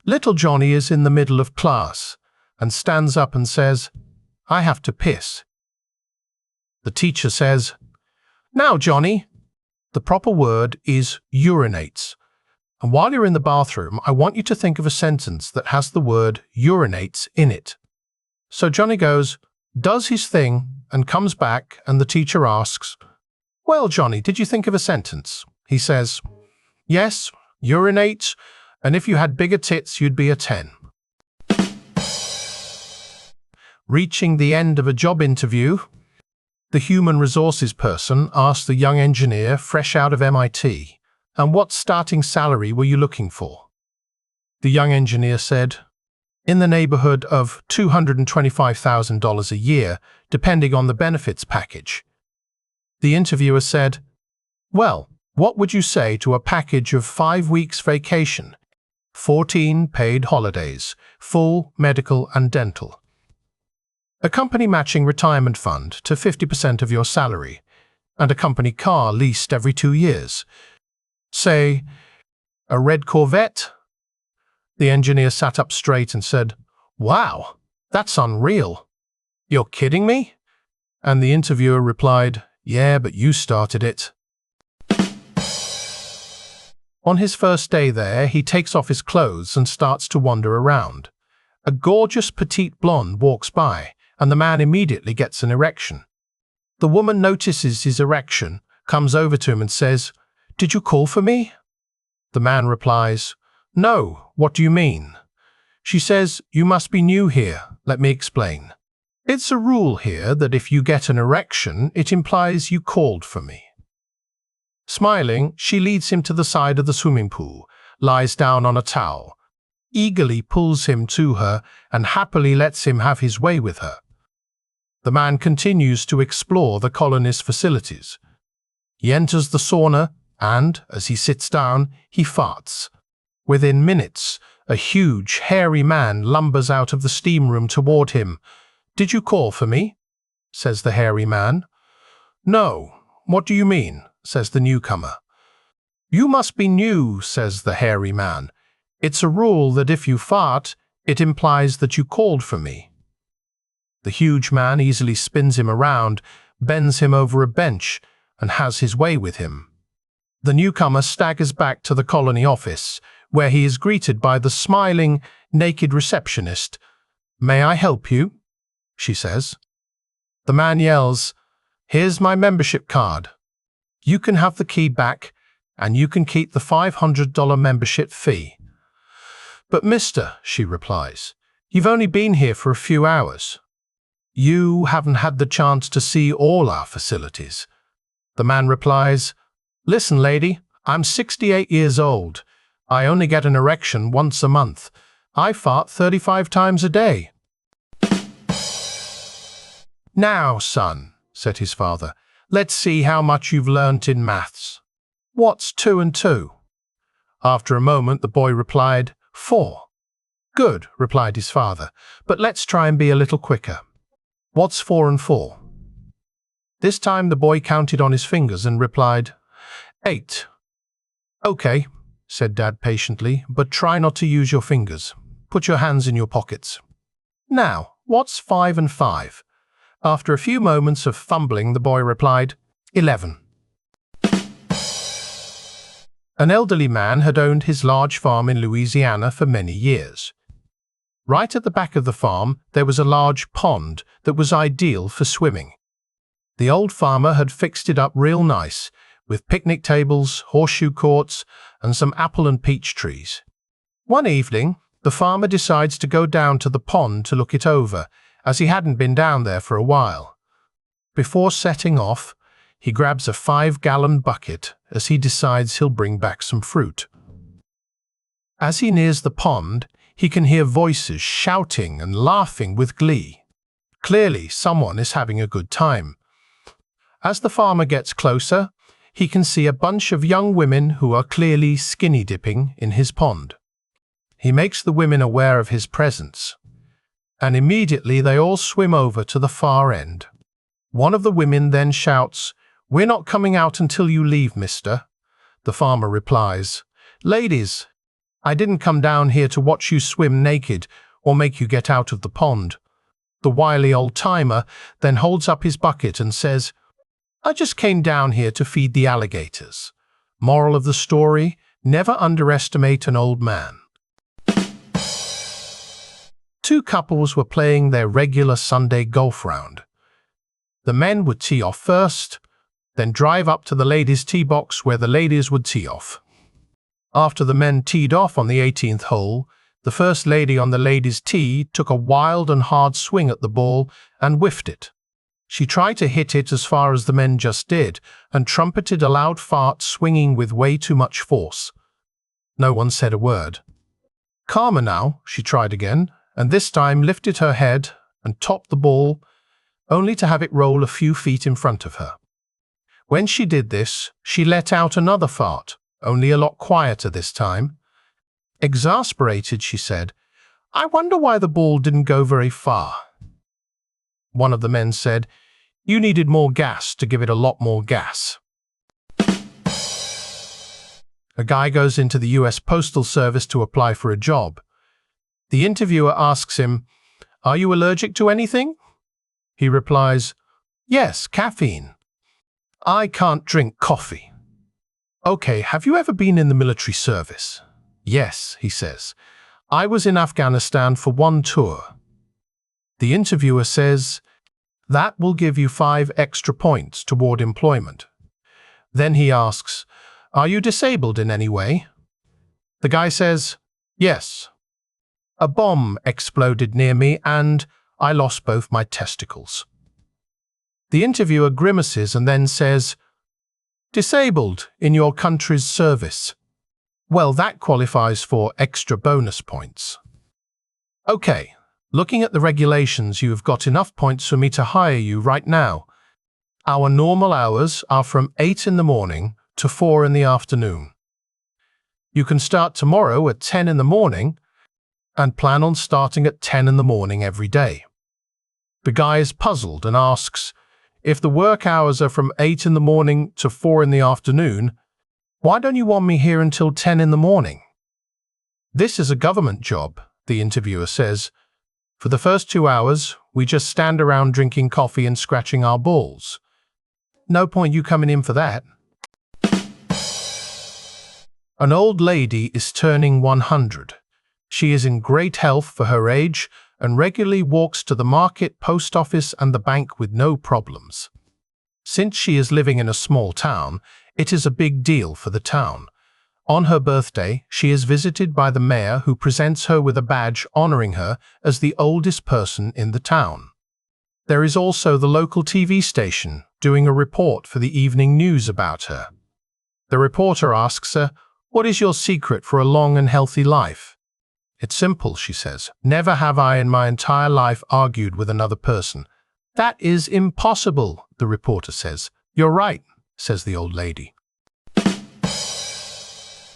Little Johnny is in the middle of class and stands up and says, "I have to piss." The teacher says, "Now, Johnny." The proper word is urinates. And while you're in the bathroom, I want you to think of a sentence that has the word urinates in it. So Johnny goes, does his thing, and comes back, and the teacher asks, "Well, Johnny, did you think of a sentence?" He says, "Yes, urinate, and if you had bigger tits, you'd be a 10. Reaching the end of a job interview, the human resources person asked the young engineer fresh out of MIT, "And what starting salary were you looking for?" The young engineer said, "In the neighborhood of $225,000 a year, depending on the benefits package." The interviewer said, "Well, what would you say to a package of 5 weeks vacation, 14 paid holidays, full medical and dental, a company matching retirement fund to 50% of your salary, and a company car leased every 2 years? Say, a red Corvette?" The engineer sat up straight and said, "Wow, that's unreal. You're kidding me?" And the interviewer replied, "Yeah, but you started it." On his first day there, he takes off his clothes and starts to wander around. A gorgeous petite blonde walks by, and the man immediately gets an erection. The woman notices his erection, comes over to him and says, "Did you call for me?" The man replies, "No, what do you mean?" She says, "You must be new here, let me explain. It's a rule here that if you get an erection, it implies you called for me." Smiling, she leads him to the side of the swimming pool, lies down on a towel, eagerly pulls him to her, and happily lets him have his way with her. The man continues to explore the colony's facilities. He enters the sauna, and, as he sits down, he farts. Within minutes, a huge, hairy man lumbers out of the steam room toward him. "Did you call for me?" says the hairy man. "No, what do you mean?" says the newcomer. "You must be new," says the hairy man. "It's a rule that if you fart, it implies that you called for me." The huge man easily spins him around, bends him over a bench, and has his way with him. The newcomer staggers back to the colony office, where he is greeted by the smiling, naked receptionist. "May I help you?" she says. The man yells, "Here's my membership card. You can have the key back, and you can keep the $500 membership fee." "But mister," she replies, "you've only been here for a few hours. You haven't had the chance to see all our facilities." The man replies, "Listen, lady, I'm 68 years old. I only get an erection once a month. I fart 35 times a day." "Now, son," said his father, "let's see how much you've learnt in maths. What's 2 and 2? After a moment, the boy replied, 4. "Good," replied his father, "but let's try and be a little quicker. What's 4 and 4? This time the boy counted on his fingers and replied, 8. "Okay," said Dad patiently, "but try not to use your fingers. Put your hands in your pockets." "Now, what's 5 and 5? After a few moments of fumbling, the boy replied, 11. An elderly man had owned his large farm in Louisiana for many years. Right at the back of the farm, there was a large pond that was ideal for swimming. The old farmer had fixed it up real nice, with picnic tables, horseshoe courts, and some apple and peach trees. One evening, the farmer decides to go down to the pond to look it over, as he hadn't been down there for a while. Before setting off, he grabs a 5-gallon bucket as he decides he'll bring back some fruit. As he nears the pond, he can hear voices shouting and laughing with glee. Clearly, someone is having a good time. As the farmer gets closer, he can see a bunch of young women who are clearly skinny dipping in his pond. He makes the women aware of his presence, and immediately they all swim over to the far end. One of the women then shouts, "We're not coming out until you leave, mister." The farmer replies, "Ladies, I didn't come down here to watch you swim naked or make you get out of the pond. The wily old-timer then holds up his bucket and says, I just came down here to feed the alligators. Moral of the story, never underestimate an old man. Two couples were playing their regular Sunday golf round. The men would tee off first, then drive up to the ladies' tee box where the ladies would tee off. After the men teed off on the 18th hole, the first lady on the ladies' tee took a wild and hard swing at the ball and whiffed it. She tried to hit it as far as the men just did and trumpeted a loud fart, swinging with way too much force. No one said a word. Calmer now, she tried again, and this time lifted her head and topped the ball, only to have it roll a few feet in front of her. When she did this, she let out another fart, only a lot quieter this time. Exasperated, she said, I wonder why the ball didn't go very far. One of the men said, You needed more gas to give it a lot more gas. A guy goes into the US Postal Service to apply for a job. The interviewer asks him, Are you allergic to anything? He replies, Yes, caffeine. I can't drink coffee. Okay, have you ever been in the military service? Yes, he says. I was in Afghanistan for one tour. The interviewer says, That will give you 5 extra points toward employment. Then he asks, Are you disabled in any way? The guy says, Yes. A bomb exploded near me and I lost both my testicles. The interviewer grimaces and then says, Disabled in your country's service. Well, that qualifies for extra bonus points. Okay, looking at the regulations, you have got enough points for me to hire you right now. Our normal hours are from 8 in the morning to 4 in the afternoon. You can start tomorrow at 10 in the morning and plan on starting at 10 in the morning every day. The guy is puzzled and asks, If the work hours are from 8 in the morning to 4 in the afternoon, why don't you want me here until 10 in the morning? This is a government job, the interviewer says. For the first 2 hours, we just stand around drinking coffee and scratching our balls. No point you coming in for that. An old lady is turning 100. She is in great health for her age and regularly walks to the market, post office and the bank with no problems. Since she is living in a small town, it is a big deal for the town. On her birthday, she is visited by the mayor, who presents her with a badge honoring her as the oldest person in the town. There is also the local TV station doing a report for the evening news about her. The reporter asks her, What is your secret for a long and healthy life? It's simple, she says. Never have I in my entire life argued with another person. That is impossible, the reporter says. You're right, says the old lady.